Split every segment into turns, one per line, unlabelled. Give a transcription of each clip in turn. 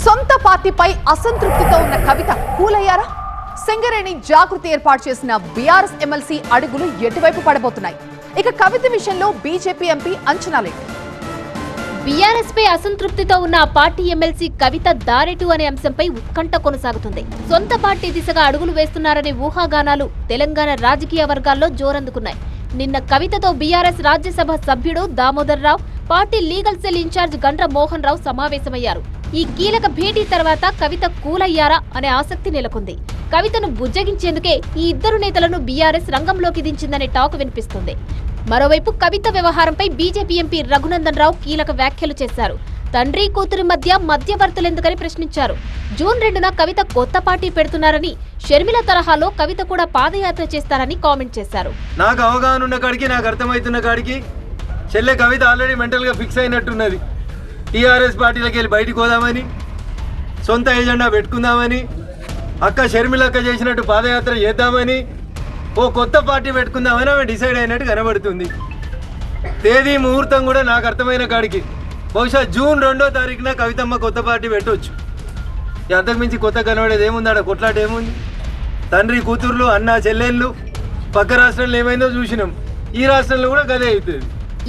సొంత పార్టీపై అసంతృప్తితో ఉన్న కవిత కూలయ్యారా? సింగరేణి జాగృతి ఏర్పాటు చేసిన బీఆర్ఎస్ ఎమ్మెల్సీ అడుగులు ఎటువైపు పడబోతున్నాయి? ఇక కవిత విషయంలో బీజేపీ ఎంపీ అంచనాలేంటి?
బీఆర్ఎస్ పై అసంతృప్తితో ఉన్న ఆ పార్టీ ఎమ్మెల్సీ కవిత దారెటు అనే అంశంపై ఉత్కంఠ కొనసాగుతుంది. సొంత పార్టీ దిశగా అడుగులు వేస్తున్నారనే ఊహాగానాలు తెలంగాణ రాజకీయ వర్గాల్లో జోరందుకున్నాయి. నిన్న కవితతో బీఆర్ఎస్ రాజ్యసభ సభ్యుడు Damodar Rao, party legal cell incharge Gandra Mohan Rao సమావేశమయ్యారు. ఈ కీలక భేటీ తర్వాత కవిత కూలయ్యారా అనే ఆసక్తి నెలకొంది. కవితను బుజ్జగించేందుకే ఈ ఇద్దరు నేతలను బీఆర్ఎస్ రంగంలోకి దించిందనే టాక్ వినిపిస్తుంది. మరోవైపు కవిత వ్యవహారంపై బీజేపీ ఎంపీ రఘునందన్ రావు కీలక వ్యాఖ్యలు చేశారు. తండ్రి కూతురి మధ్యవర్తులెందుకని ప్రశ్నించారు. జూన్ 2న కవిత కొత్త పార్టీ పెడుతున్నారని, షర్మిల తరహాలో కవిత కూడా పాదయాత్ర చేస్తారని కామెంట్ చేశారు.
నాకు అవగాహన ఉన్న కాడికి, నాకు అర్థమవుతున్న కాడికి చెల్లె కవిత ఆల్రెడీ మెంటల్గా ఫిక్స్ అయినట్టున్నది. టీఆర్ఎస్ పార్టీలోకి వెళ్ళి బయటకు పోదామని, సొంత ఏజెండా పెట్టుకుందామని, అక్క షర్మిలక్క చేసినట్టు పాదయాత్ర చేద్దామని, ఓ కొత్త పార్టీ పెట్టుకుందామని ఆమె డిసైడ్ అయినట్టు కనబడుతుంది. తేదీ ముహూర్తం కూడా నాకు అర్థమైన కాడికి బహుశా జూన్ 2వ తారీఖున కవితమ్మ కొత్త పార్టీ పెట్టవచ్చు. అంతకుమించి కొత్త కనబడేది ఏముంది? ఆడ కొట్లాట ఏముంది? తండ్రి కూతుర్లు, అన్న చెల్లెళ్ళు, పక్క రాష్ట్రంలో ఏమైందో చూసినాం. ఈ రాష్ట్రంలో కూడా గదే అవుతుంది.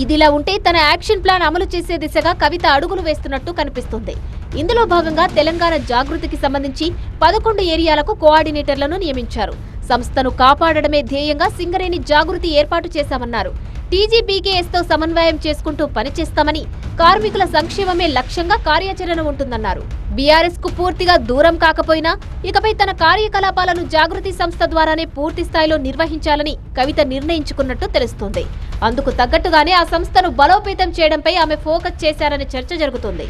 ఇదిలా ఉంటే తన యాక్షన్ ప్లాన్ అమలు చేసే దిశగా కవిత అడుగులు వేస్తున్నట్టు కనిపిస్తుంది. ఇందులో భాగంగా తెలంగాణ జాగృతికి సంబంధించి 11 ఏరియాలకు కోఆర్డినేటర్లను నియమించారు. సంస్థను కాపాడడమే ధ్యేయంగా సింగరేణి జాగృతి ఏర్పాటు చేశామన్నారు. టీజీబీకేఎస్ తో సమన్వయం చేసుకుంటూ పనిచేస్తామని, కార్మికుల సంక్షేమమే లక్ష్యంగా కార్యాచరణ ఉంటుందన్నారు. బీఆర్ఎస్ కు పూర్తిగా దూరం కాకపోయినా ఇకపై తన కార్యకలాపాలను జాగృతి సంస్థ ద్వారానే పూర్తి స్థాయిలో నిర్వహించాలని కవిత నిర్ణయించుకున్నట్టు తెలుస్తోంది. అందుకు తగ్గట్టుగానే ఆ సంస్థను బలోపేతం చేయడంపై ఆమె ఫోకస్ చేశారనే చర్చ జరుగుతోంది.